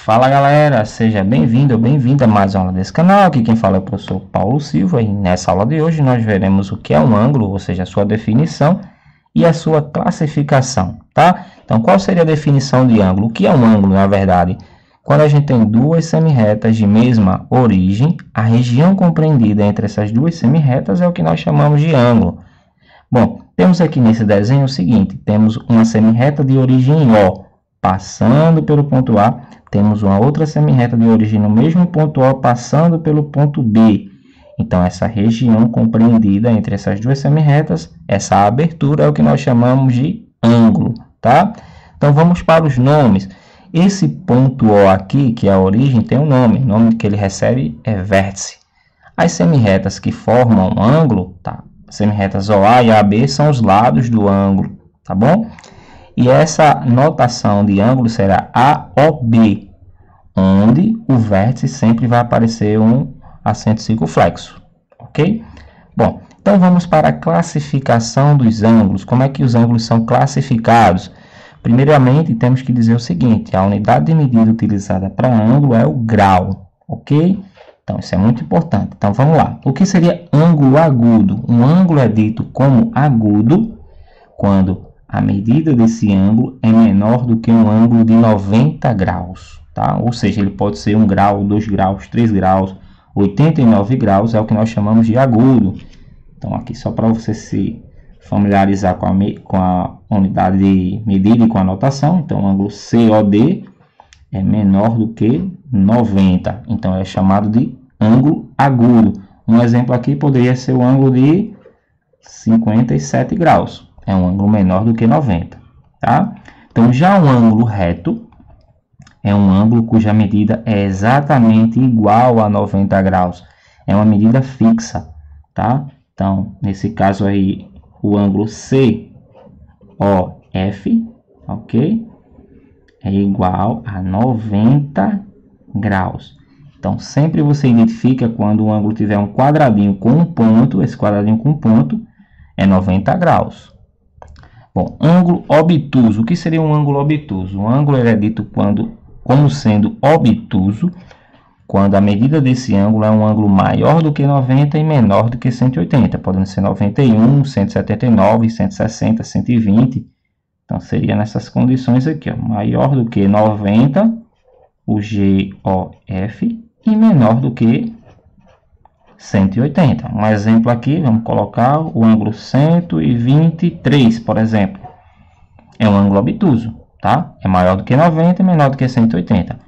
Fala galera, seja bem-vindo ou bem-vinda a mais uma aula desse canal. Aqui quem fala é o professor Paulo Silva e nessa aula de hoje nós veremos o que é um ângulo, ou seja, a sua definição e a sua classificação, tá? Então, qual seria a definição de ângulo? O que é um ângulo, na verdade? Quando a gente tem duas semirretas de mesma origem, a região compreendida entre essas duas semirretas é o que nós chamamos de ângulo. Bom, temos aqui nesse desenho o seguinte, temos uma semirreta de origem O, passando pelo ponto A, temos uma outra semirreta de origem no mesmo ponto O, passando pelo ponto B. Então, essa região compreendida entre essas duas semirretas, essa abertura é o que nós chamamos de ângulo, tá? Então, vamos para os nomes. Esse ponto O aqui, que é a origem, tem um nome. O nome que ele recebe é vértice. As semirretas que formam um ângulo, tá? Semirretas OA e AB são os lados do ângulo, tá bom? E essa notação de ângulo será AOB, onde o vértice sempre vai aparecer um acento circunflexo, ok? Bom, então vamos para a classificação dos ângulos. Como é que os ângulos são classificados? Primeiramente, temos que dizer o seguinte, a unidade de medida utilizada para ângulo é o grau, ok? Então, isso é muito importante. Então, vamos lá. O que seria ângulo agudo? Um ângulo é dito como agudo quando a medida desse ângulo é menor do que um ângulo de 90 graus, tá? Ou seja, ele pode ser 1 grau, 2 graus, 3 graus, 89 graus é o que nós chamamos de agudo. Então, aqui só para você se familiarizar com a unidade de medida e com a notação. Então, o ângulo COD é menor do que 90. Então, é chamado de ângulo agudo. Um exemplo aqui poderia ser o ângulo de 57 graus. É um ângulo menor do que 90, tá? Então, já um ângulo reto é um ângulo cuja medida é exatamente igual a 90 graus. É uma medida fixa, tá? Então, nesse caso aí, o ângulo COF, ok? É igual a 90 graus. Então, sempre você identifica quando o ângulo tiver um quadradinho com um ponto, esse quadradinho com um ponto é 90 graus. Bom, ângulo obtuso. O que seria um ângulo obtuso? Um ângulo é dito como sendo obtuso quando a medida desse ângulo é um ângulo maior do que 90 e menor do que 180, podendo ser 91, 179, 160, 120. Então, seria nessas condições aqui, ó, maior do que 90, o GOF, e menor do que 180. Um exemplo aqui, vamos colocar o ângulo 123, por exemplo. É um ângulo obtuso, tá? É maior do que 90 e menor do que 180.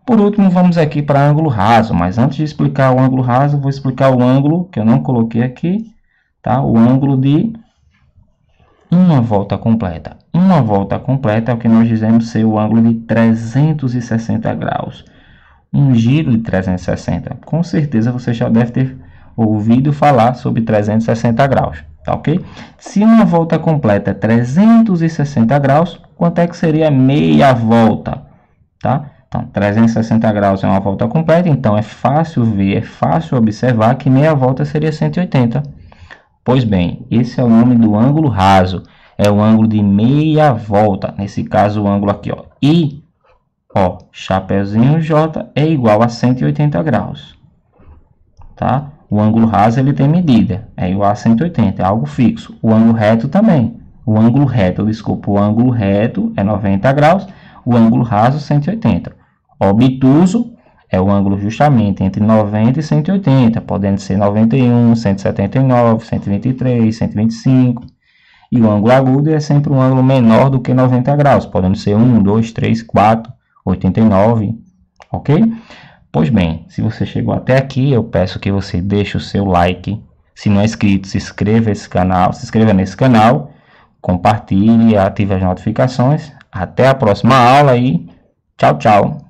Por último, vamos aqui para ângulo raso, mas antes de explicar o ângulo raso, vou explicar o ângulo que eu não coloquei aqui, tá? O ângulo de uma volta completa. Uma volta completa é o que nós dizemos ser o ângulo de 360 graus. Um giro de 360. Com certeza você já deve ter ouvido falar sobre 360 graus, tá ok? Se uma volta completa é 360 graus, quanto é que seria meia volta, tá? Então, 360 graus é uma volta completa, então é fácil ver, é fácil observar que meia volta seria 180. Pois bem, esse é o nome do ângulo raso, é o ângulo de meia volta, nesse caso o ângulo aqui, ó, I, ó, chapeuzinho J é igual a 180 graus, tá? O ângulo raso ele tem medida, é igual a 180, é algo fixo. O ângulo reto também, o ângulo reto é 90 graus, o ângulo raso 180. Obtuso é o ângulo justamente entre 90 e 180, podendo ser 91, 179, 123, 125. E o ângulo agudo é sempre um ângulo menor do que 90 graus, podendo ser 1, 2, 3, 4, 89, ok? Pois bem, se você chegou até aqui, eu peço que você deixe o seu like. Se não é inscrito, se inscreva nesse canal, compartilhe e ative as notificações. Até a próxima aula e tchau, tchau!